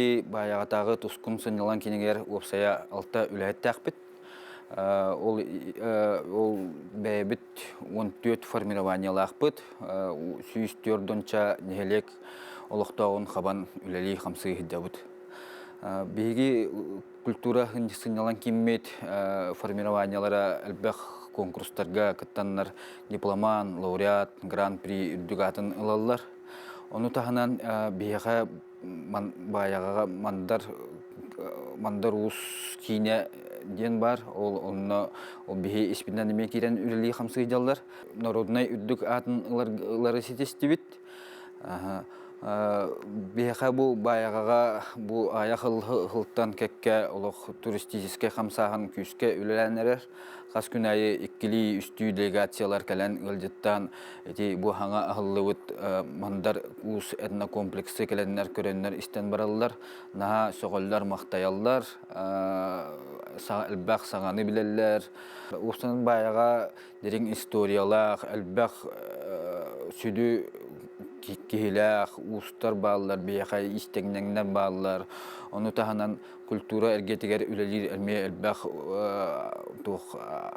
Бихи баягатагы тускун сынылан кинегер опсая алта үләттәкбит. Ол бәйбит 14 формированиялақпыт. Сүйістөрдөнча нехелек олықтауын қабан үләли қамсы хиддабыт. Беги культура сынылан киммет формированиялара әлбәқ конкурстарға кыттаннар дипломан, лауреат, гран-при үддігатын ылалар. Оны тағынан бейға баяғаға мандар уыз кейіне ден бар. Ол бейге еспінден деме керен үлілі қамсы идалар. Народнай үддік атын ылары сетестібіт. Бейға бұл баяғаға бұл аяқ ғылттан кәкке олық туристическе қамсағын күске үліләнерер. Қас күн айы иккили үсті делегациялар кәлән ғылдеттан бұл хаңа ағылығыт мандар ұс этнокомплексы кәләнлер көренлер істен баралылар. Наға соғылдар мақтаялар, әлбәқ сағаны білелер. Останын баяға дерің историялақ, әлбәқ сүді кихилах, устар баллар, бияхай истегнеңнен баллар. Оны таханан культура эргетигер үлелир әлме әлбәқ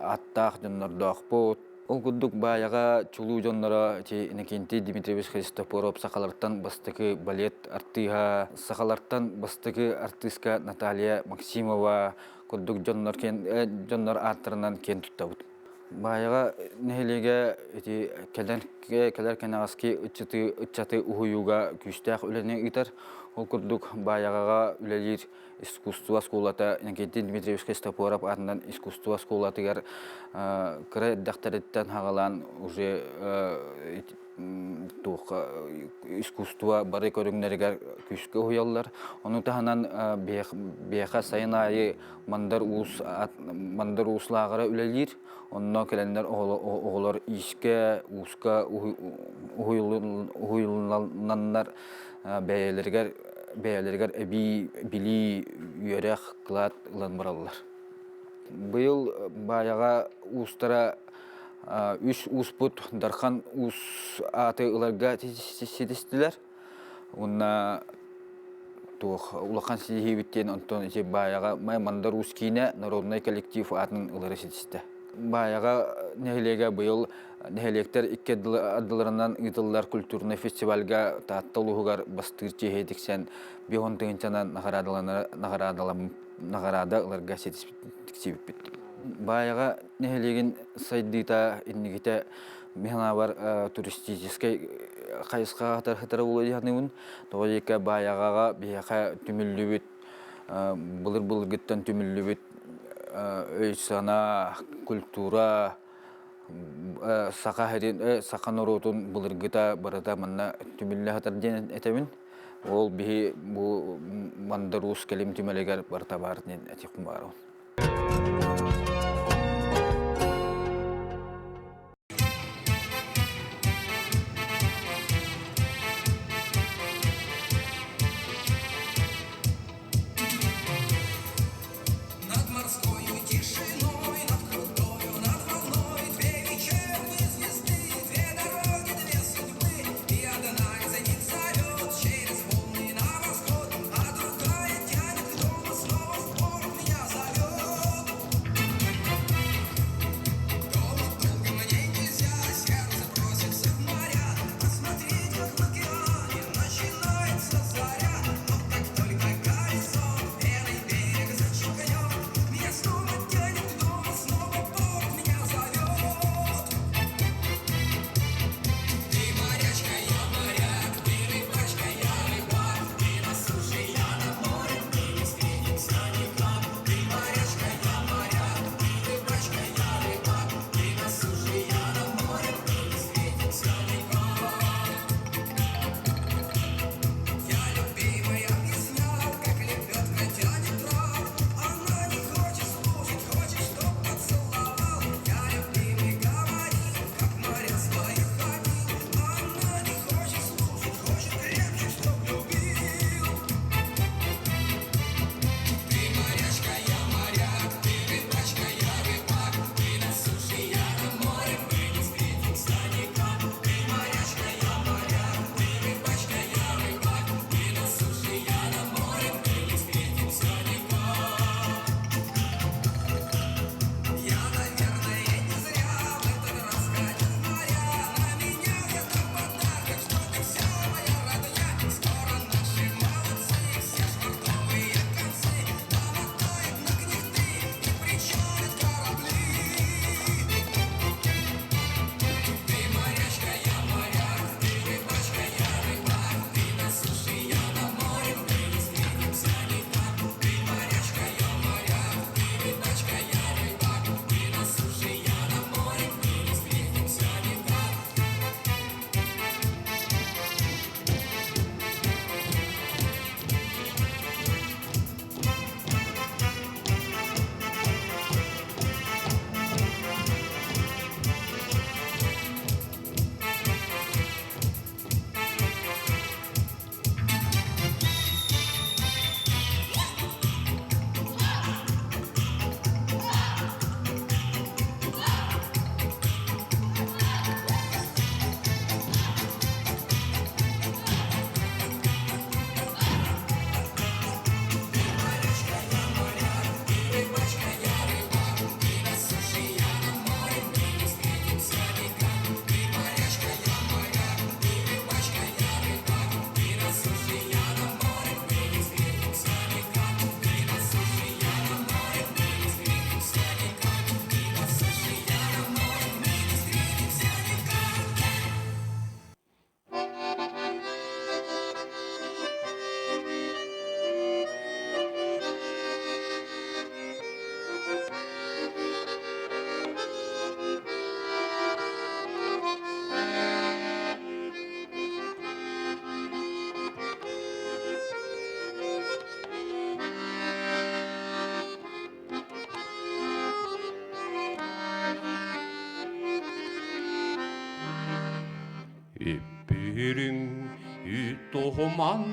аттақ жоннордақ бот. Ол күддік баяға чулу жоннора инекенти Дмитриевич Христофоров сақаларттан бастықы балет артыға, сақаларттан бастықы артистка Наталья Максимова күддік жоннор арттарынан кен тұттабыд. Баяға нәхелеге кәлер кәнағаске үтчаты ұхуюға күштәқ үләне ұйтар. Ол күрдік баяғаға үләлер искусство сколата, инекенти Дмитриевич Христофоров атынан искусство сколатығар кірі дақтареттен хағалан уже искусство бары көріңнерігер күшкі ұйалар. Оны тағынан бейқа сайын айы мандар ұслағыра үләлер. Онына кәләндер оғылар ишке, ұсқа ұйылынанлар бәйелергер били үйерек қылат ұлан баралылар. Бұл баяға ұстара үш ұспұт дархан ұс аты ұларға сетестілер. Онына улақан сетехебеттен онтон баяға мандар ұс кейіне народный коллектив атын ұлары сетесті. Баяға нәхелеге бұйыл нәхелектер икке адыларынан ұйтылар культурный фестивальға таттылығығар бастыр чехетіксен бейон тұғынчана нағарада ұларға сетесіппет. Баяға нәхелеген сайдыта иннегете механа бар туристическай қайысқа қатар болу дейханымын. Тоғы еке баяғаға бейқа түмілі бүт, бұлыр гіттен түмілі бүт, өйсана, культура, сақан оротын бұлыргыта барыда манна түмілі қатар ден әтемін. Ол бейі бұл мандарус кәлем түмелегер барта барын әтекім баруын. Ürün üttuman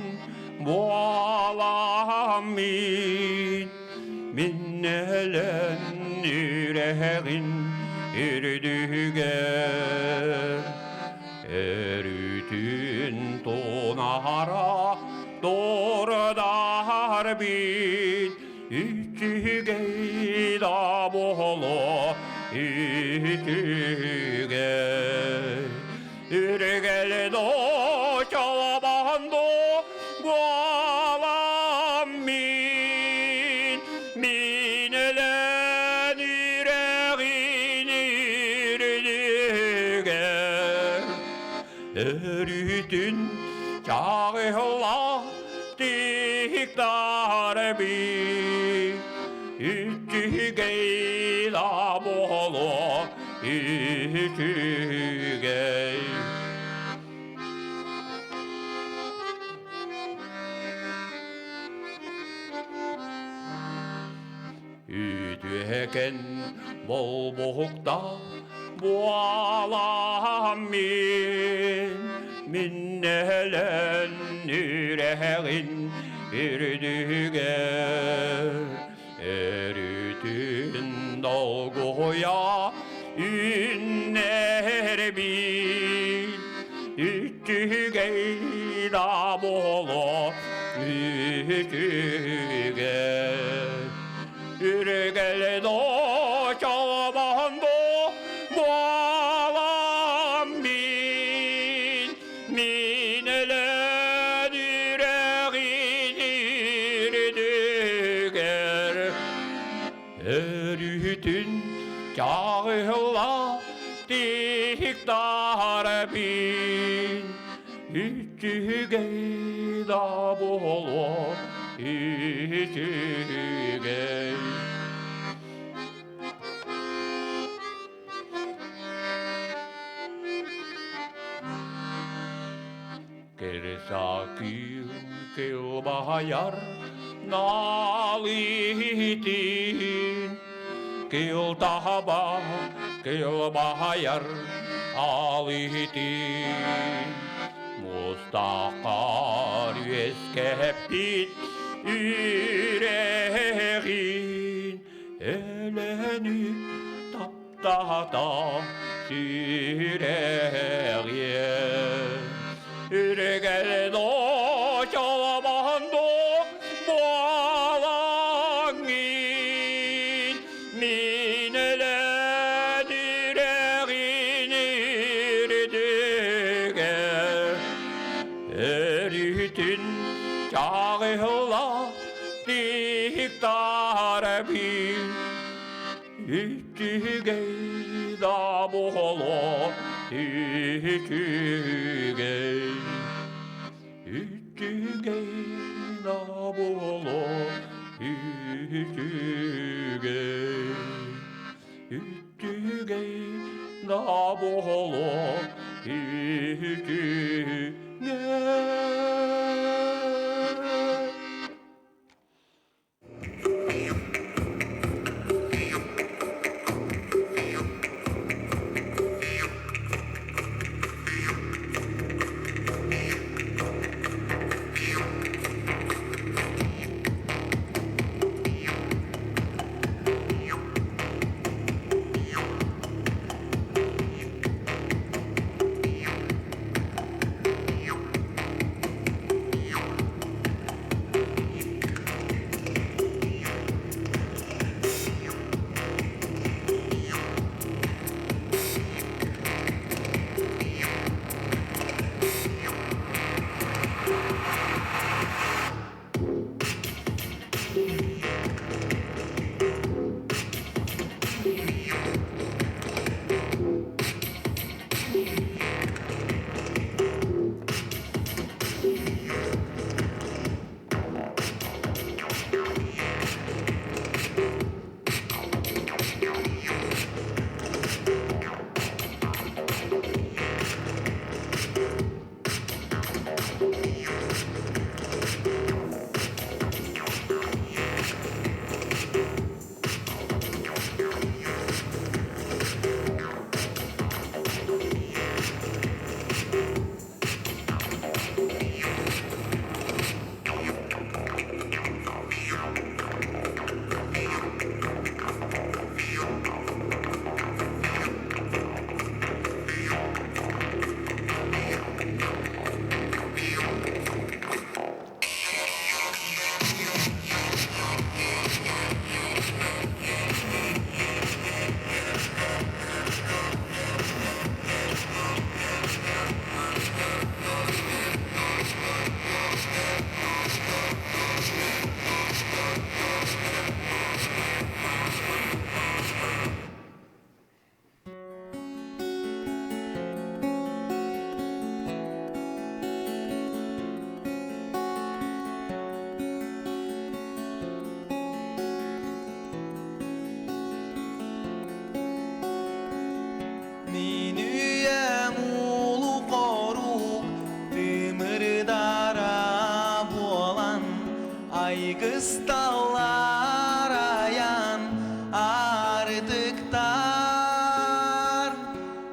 boğalamin Minnelen yüreğin ürdüger Erütün tonara doğradar bit Üçüge da bolo üçüge Ürgele do çalabando gualamin Minelen yüreğin ürdüger Erütün çağıla diktar bir Üçüge la bolo üçüge Ütüheken bol boğukta boğalamin Minnelen yüreğin ürdüger Erütün dalgoya ünler bil Üçüge da bolo üçüge Ürgele do çalabando boğalamin Minelen yüreğin ürdüger Erütün çağıla diktar bin Üçüge da bolo üçüge Kersa kil bahayar nalitin Kil tahaba kil bahayar alitin Mustakar yüeskepit yüreğin Eleni taptahta süreğin Ürgele do çalabando boğalangin Minelen yüreğin ürdüger Erütün çağıla diktar bir Üçüge da bolo üçüge Üçüge da bolo üçüge Üçüge da bolo üçüge kıstallar ayan artıktar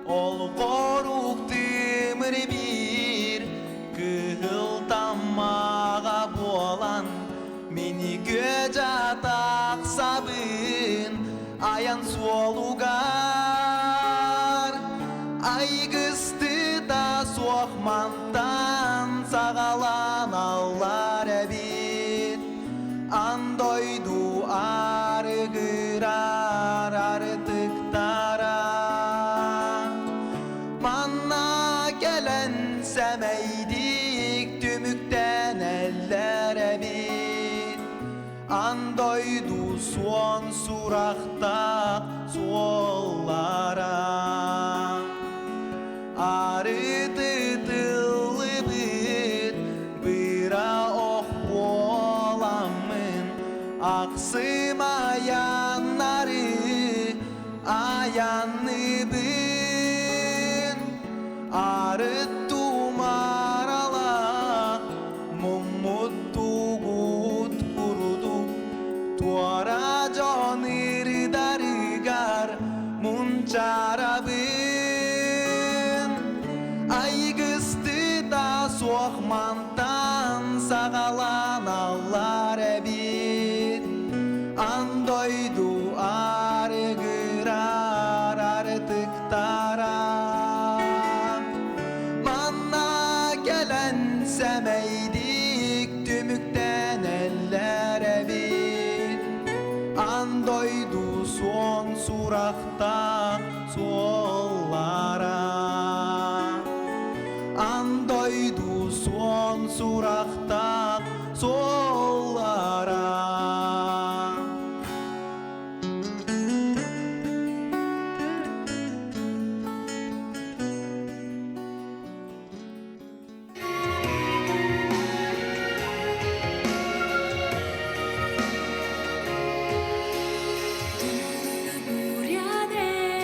ol koruk timir bir kıhıltanmağa bolan meni göce taksabın ayan solugar ay kıstı da soğmantan sağalan allar ebit andoydu argırar artıktara manna gelen semeydik tümükten eller ebit andoydu son surakta sollara arıdı tıllıbıt bıra oh bolamın aksımayanları ayanlıbın arıttım arala mumuttugut kurudum tuara canır darıgar muncarabın ay kıstı da soğmantan sağalan allar ebit andoydu argırar artıktara manna gelen semeydik tümükten eller ebit andoydu son surakta sollara andoydu son surakta sollara Буряде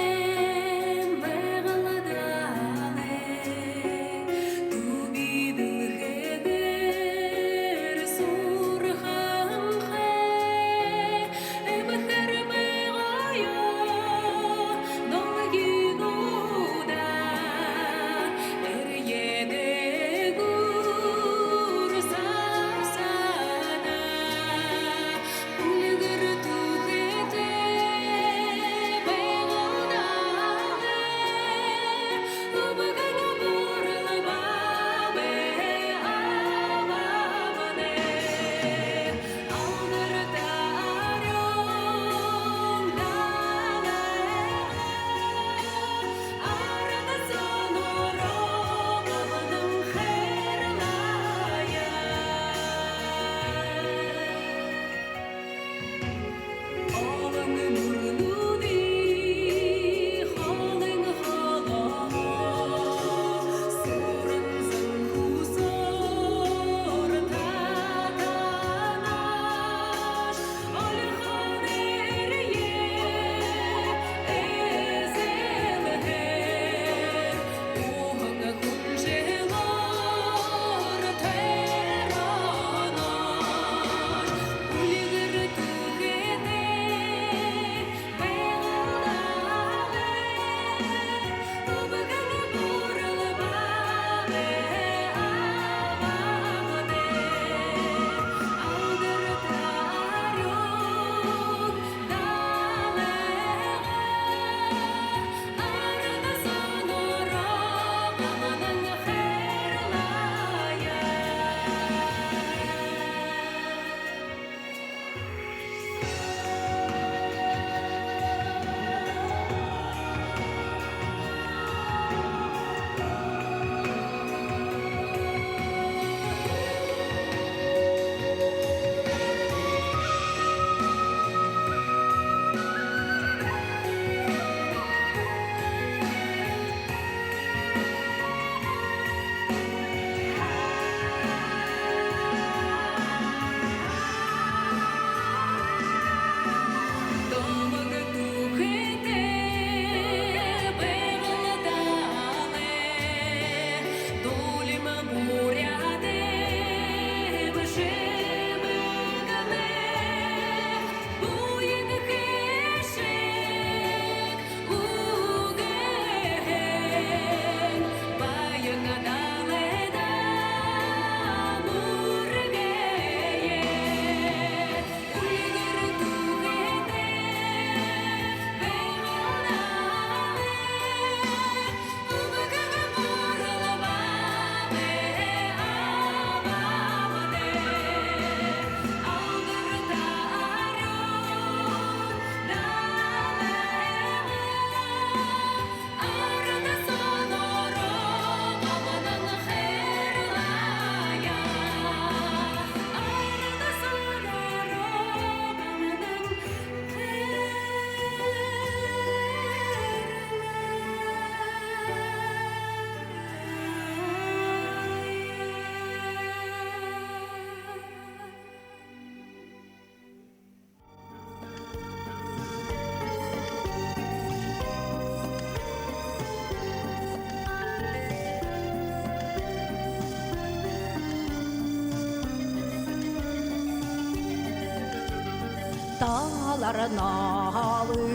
Dağların alı,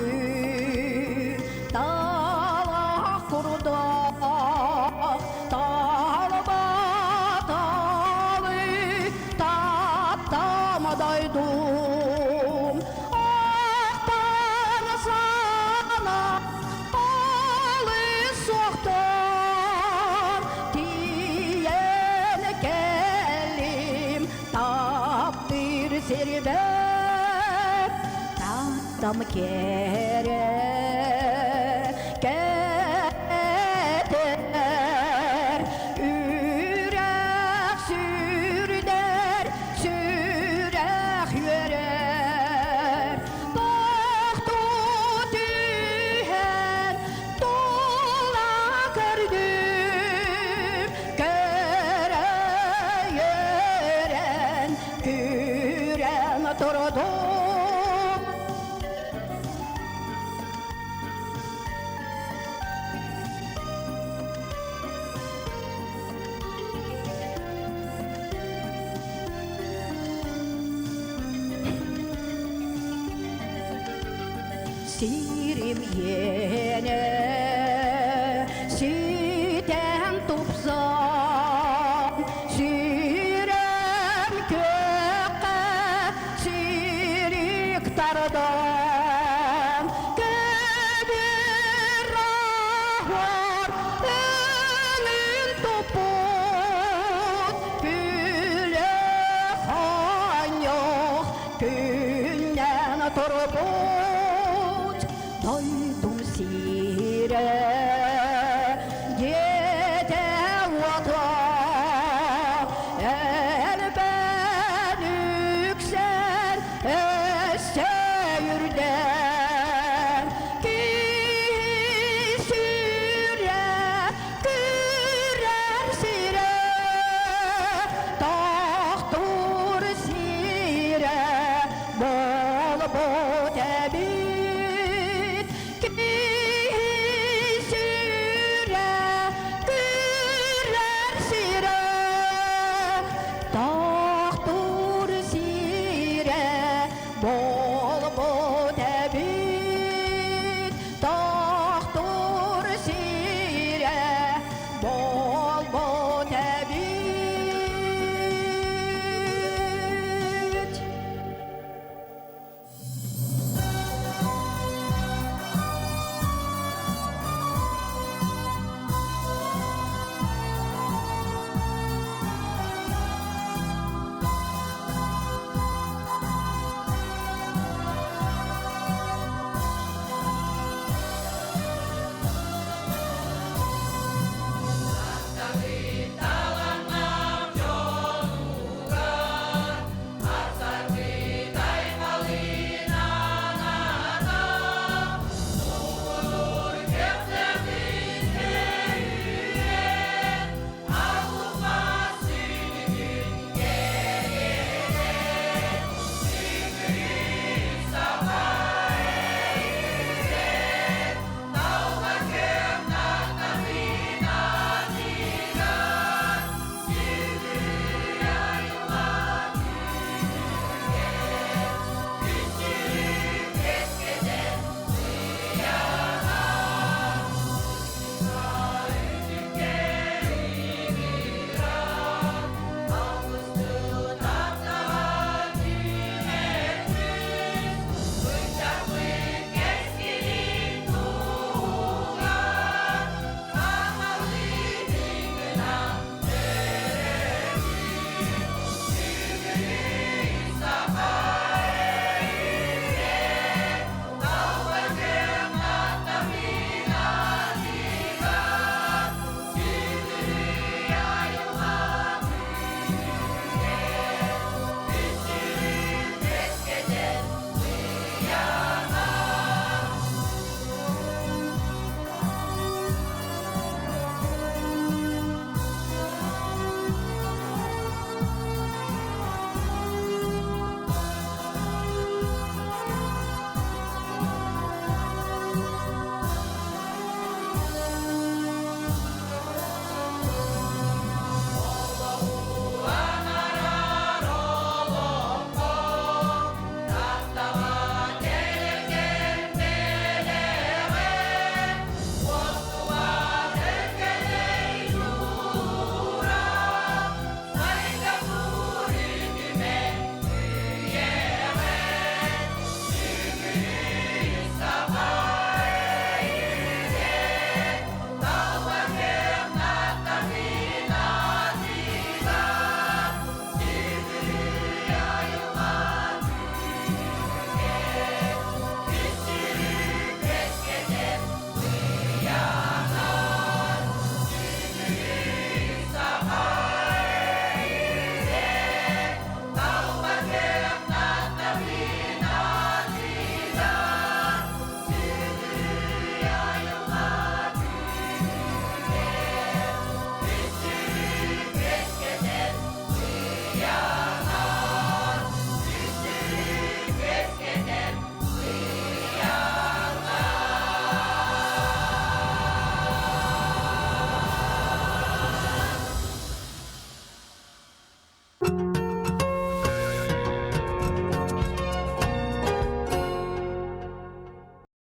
dağlar kuruda, dağlama dağlı, tatlamadaydım. Ahtan sana alı soktan, diyen gelim, taptır servet, tatam kere, keter, yürek sürder, sürek yörer. Doktu tühen, dola gördüm, göre yören, güren durdum. Sirim yene, siten tupsam, sirem köke, sirik tardan. Ködür rahvar, önün toput, güle han yok, günden turbut. Doy